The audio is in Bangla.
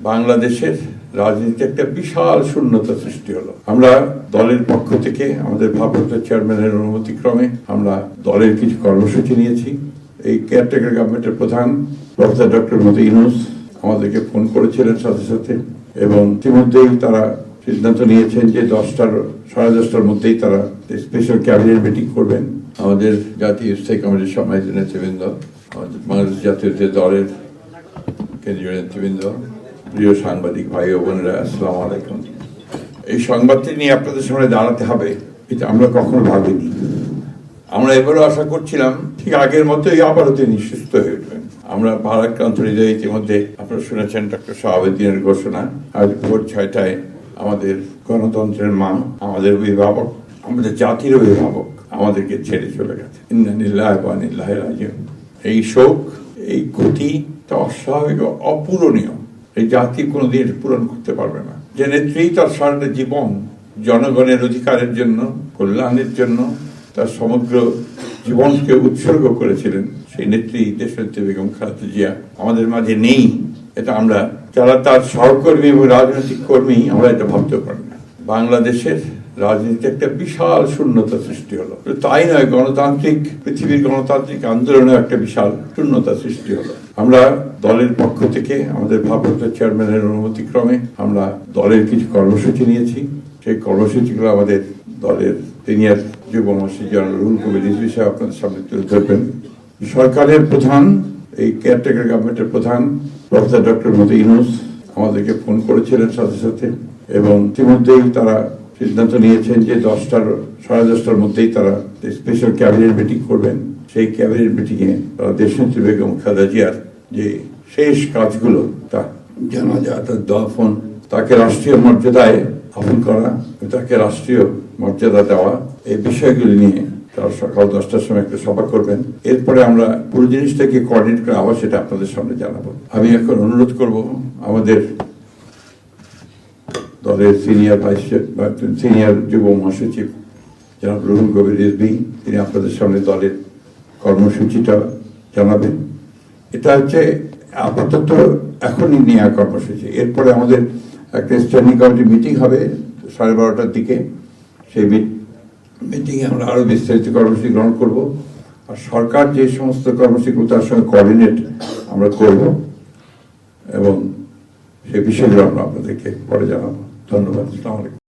বাংলাদেশের রাজনীতিতে একটা বিশাল শূন্যতা সৃষ্টি হলো। আমরা দলের পক্ষ থেকে আমাদের ভারপ্রাপ্ত চেয়ারম্যানের অনুমতিক্রমে আমরা দলের কিছু কর্মসূচি নিয়েছি। এই কেয়ারটেকার গভর্নমেন্টের প্রধান প্রফেসর ডক্টর মোহাম্মদ ইউনূস আমাদেরকে ফোন করেছিলেন সাথে সাথে, এবং ইতিমধ্যেই তারা সিদ্ধান্ত নিয়েছেন যে 10টার মধ্যেই তারা স্পেশাল ক্যাবিনেট মিটিং করবেন। আমাদের জাতীয় স্থায়ী কমিটির সম্মানিত নেতৃবৃন্দ, আমাদের বাংলাদেশ জাতীয় দলের কেন্দ্রীয় নেতৃবৃন্দ, প্রিয় সাংবাদিক ভাই ও বোনেরা, আসসালামু আলাইকুম। এই সংবাদটি নিয়ে আপনাদের সামনে দাঁড়াতে হবে এটা আমরা কখনো ভাবিনি। আমরা এবারও আশা করছিলাম ঠিক আগের মতোই আবারও তিনি সুস্থ হয়ে উঠবেন। আমরা ভারাক্রান্ত হৃদয়ে ইতিমধ্যে আপনারা শুনেছেন ডক্টর শাহাবুদ্দিনের ঘোষণা। আজ ভোর 6টায় আমাদের গণতন্ত্রের মা, আমাদের অভিভাবক, আমাদের জাতির অভিভাবক আমাদেরকে ছেড়ে চলে গেছে। ইন্না লিল্লাহি ওয়া ইন্না ইলাইহি রাজিউন। এই শোক, এই ক্ষতি অস্বাভাবিক, অপূরণীয়। এই জাতি কোনোদিন পূরণ করতে পারবে না। যে নেত্রী তার সারাটা জীবন জনগণের অধিকারের জন্য, কল্যাণের জন্য তার সমগ্র জীবনকে উৎসর্গ করেছিলেন, সেই নেত্রী দেশনেত্রী বেগম খালেদা জিয়া আমাদের মাঝে নেই। এটা আমরা যারা তার সহকর্মী এবং রাজনৈতিক কর্মী, আমরা এটা ভাবতে পারি না। বাংলাদেশের রাজনীতিতে একটা বিশাল শূন্যতা সৃষ্টি হলো। তাই নয়, পৃথিবীর গণতান্ত্রিক আন্দোলনে একটা বিশাল শূন্যতা সৃষ্টি হলো। আমরা দলের পক্ষ থেকে আমাদের ভারপ্রাপ্ত চেয়ারম্যানের অনুমতিক্রমে আমরা দলের কিছু কর্মসূচি নিয়েছি। সেই কর্মসূচিগুলো আমাদের দলের সিনিয়র যুব মহাসচিব জনাব রুহুল কবির রিজভী সাহেব আপনাদের সামনে তুলে ধরবেন। সরকারের প্রধান, এই কেয়ারটেকার গভর্নমেন্টের প্রধান প্রফেসর ডক্টর মোহাম্মদ ইউনূস আমাদেরকে ফোন করেছিলেন সাথে সাথে, এবং ইতিমধ্যেই তারা সিদ্ধান্ত নিয়েছেন যে 10টার মধ্যেই তারা স্পেশাল ক্যাবিনেট মিটিং করবেন। সেই ক্যাবিনেট মিটিংয়ে তারা দেশনেত্রী বেগম খালেদা জিয়ার যে শেষ কাজগুলো, তা জানাজা, তার দাফন, তাকে রাষ্ট্রীয় মর্যাদায় আহ্বান করা, তাকে রাষ্ট্রীয় মর্যাদা দেওয়া, এই বিষয়গুলি নিয়ে তারা সকাল 10টার সময় একটা সভা করবেন। এরপরে আমরা পুরো জিনিসটাকে কোঅর্ডিনেট করে আবার সেটা আপনাদের সামনে জানাবো। আমি এখন অনুরোধ করব আমাদের দলের সিনিয়র যুব মহাসচিব জনাব রুহুল কবির রিজভী, তিনি আপনাদের সামনে দলের কর্মসূচিটা জানাবেন। এটা হচ্ছে আপাতত এখনই নেওয়া কর্মসূচি। এরপরে আমাদের একটা স্ট্যান্ডিং কমিটি মিটিং হবে 12:30টার দিকে। সেই মিটিংয়ে আমরা আরও বিস্তারিত কর্মসূচি গ্রহণ করব, আর সরকার যে সমস্ত কর্মসূচিগুলো তার সঙ্গে কোঅর্ডিনেট আমরা করব, এবং সেই বিষয়গুলো আমরা আপনাদেরকে পরে জানাবো। ধন্যবাদ। আসসালামু আলাইকুম।